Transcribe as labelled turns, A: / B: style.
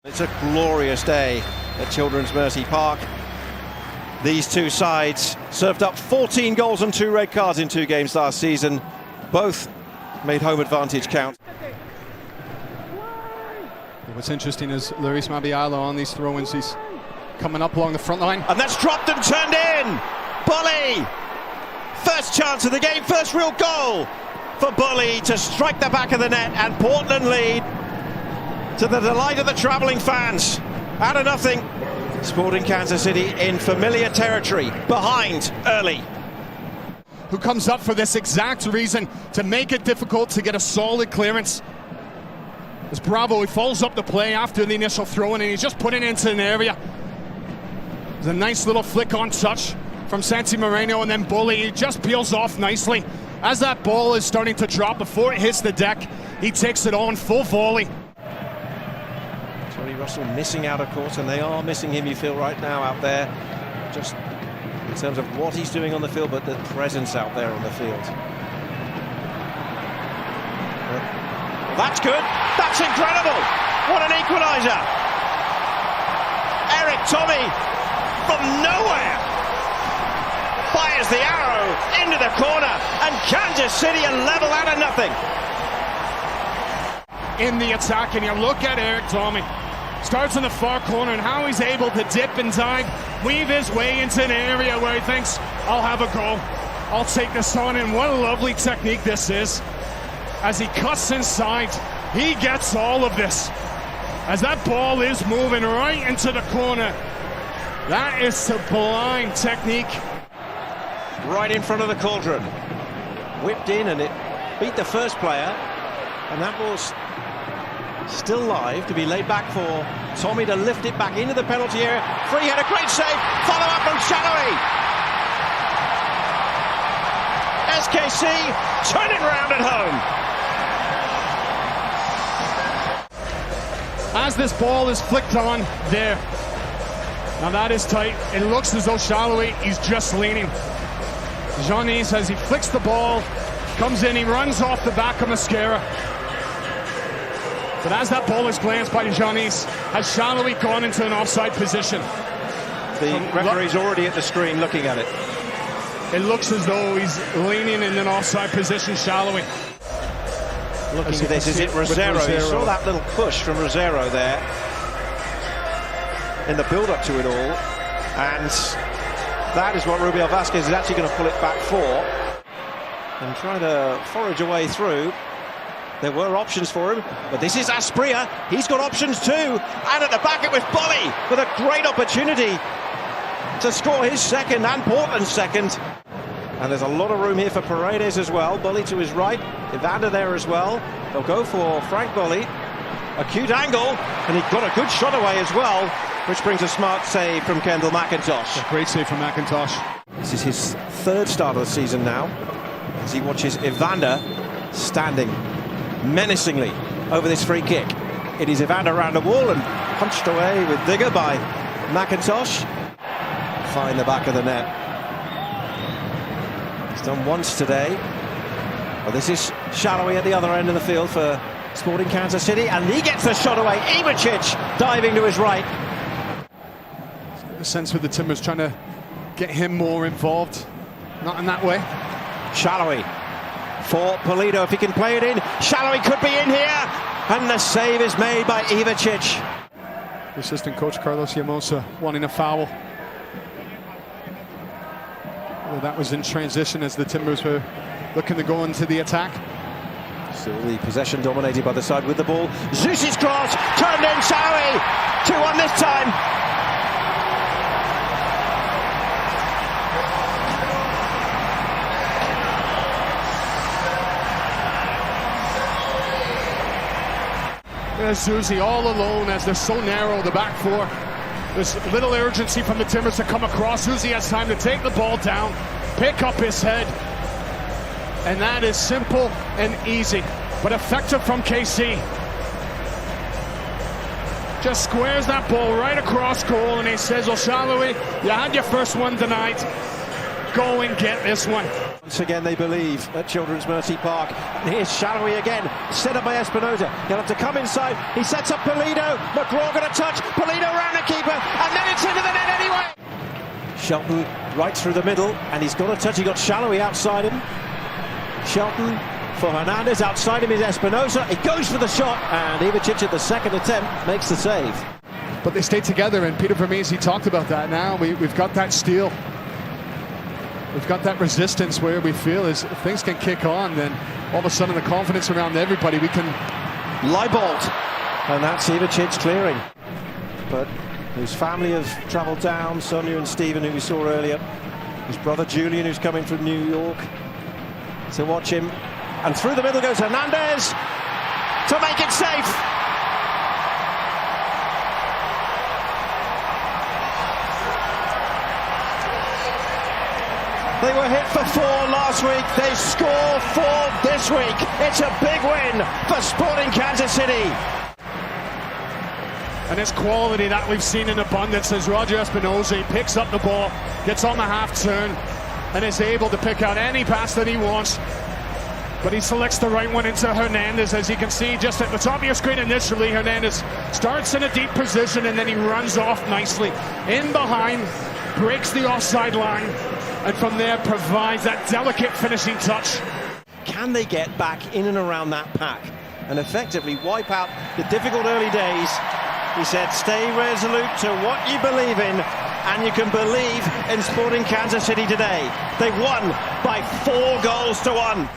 A: It's a glorious day at Children's Mercy Park. These two sides served up 14 goals and 2 red cards in 2 games last season. Both made home advantage count.
B: What's interesting is Luis Mabiala on these throw-ins. He's coming up along the front line.
A: And that's dropped and turned in. Bully! First chance of the game, first real goal for Bully to strike the back of the net, and Portland lead to the delight of the travelling fans. Out of nothing, Sporting Kansas City in familiar territory, behind early.
B: Who comes up for this exact reason, to make it difficult to get a solid clearance. As Bravo, he follows up the play after the initial throw-in, and he's just put it into an area. There's a nice little flick on touch from Santi Moreno, and then Bully, he just peels off nicely. As that ball is starting to drop before it hits the deck, he takes it on full volley.
A: Tony Russell missing out, of course, and they are missing him, you feel, right now out there. Just in terms of what he's doing on the field, but the presence out there on the field. That's good. That's incredible. What an equaliser. Eric Tommy from nowhere fires the arrow into the corner, and Kansas City are level out of nothing.
B: In the attack, and you look at Eric Tommy. Starts in the far corner, and how he's able to dip and dive, weave his way into an area where he thinks, I'll have a go, I'll take this on, and what a lovely technique this is. As he cuts inside, he gets all of this. As that ball is moving right into the corner. That is sublime technique.
A: Right in front of the cauldron. Whipped in, and it beat the first player, and that ball's still live to be laid back for Tommy to lift it back into the penalty area. Free header, great save, follow up from Shallowy. SKC turn it round at home.
B: As this ball is flicked on there. Now that is tight. It looks as though Shallowy, he's just leaning. Jean-Yves, as he flicks the ball, comes in, he runs off the back of Mascara. But as that ball is glanced by Jean-Yves, has Shallowy gone into an offside position?
A: The referee's already at the screen looking at it.
B: It looks as though he's leaning in an offside position, Shallowy.
A: Looking at this, is it Rosero? You saw that little push from Rosero there in the build-up to it all, and that is what Rubiel Vasquez is actually going to pull it back for, and trying to forage a way through. There were options for him, but this is Asprilla. He's got options too, and at the back it was Bully with a great opportunity to score his second and Portland's second. And there's a lot of room here for Paredes as well. Bully to his right, Evander there as well. They'll go for Frank Bully. Acute angle, and he got a good shot away as well, which brings a smart save from Kendall McIntosh.
B: A great save from McIntosh.
A: This is his 3rd start of the season now, as he watches Evander standing menacingly over this free kick. It is Evander around the wall and punched away with vigor by McIntosh. Find the back of the net. He's done once today. Well, this is Shallowy at the other end of the field for Sporting Kansas City, and he gets the shot away. Ivacic diving to his right.
B: The sense with the Timbers trying to get him more involved. Not in that way.
A: Shallowy for Pulido, if he can play it in. Shallowy could be in here, and the save is made by Ivacic.
B: Assistant coach Carlos Llamosa wanting a foul. Well, that was in transition as the Timbers were looking to go into the attack.
A: Still the possession dominated by the side with the ball. Zeus's cross, turned in, Shallowy, 2-1 this time.
B: There's Zusi all alone as they're so narrow, the back four. There's little urgency from the Timbers to come across. Zusi has time to take the ball down, pick up his head. And that is simple and easy, but effective from KC. Just squares that ball right across goal, and he says, well, Shallowy, you had your first one tonight. Go and get this one.
A: Once again they believe at Children's Mercy Park. And here's Shallowy again, set up by Espinosa. He'll have to come inside. He sets up Polino. McGraw got a touch. Polino around the keeper, and then it's into the net anyway. Shelton right through the middle, and he's got a touch. He got Shallowy outside him. Shelton for Hernandez. Outside him is Espinosa. He goes for the shot, and Ivacic at the second attempt makes the save.
B: But they stayed together, and Peter Vermees, he talked about that. Now we've got that steal. We've got that resistance where we feel is if things can kick on, then all of a sudden the confidence around everybody, we can...
A: Leibold, and that's Ivacic clearing. But his family have travelled down, Sonia and Stephen, who we saw earlier. His brother Julian, who's coming from New York. So watch him. And through the middle goes Hernandez to make it safe. They were hit for 4 last week. They score 4 this week. It's a big win for Sporting Kansas City.
B: And it's quality that we've seen in abundance as Roger Espinosa, he picks up the ball, gets on the half turn, and is able to pick out any pass that he wants. But he selects the right one into Hernandez, as you can see just at the top of your screen initially. Hernandez starts in a deep position and then he runs off nicely in behind, breaks the offside line, and from there provides that delicate finishing touch.
A: Can they get back in and around that pack and effectively wipe out the difficult early days? He said, stay resolute to what you believe in, and you can believe in Sporting Kansas City today. They won by 4 goals to 1.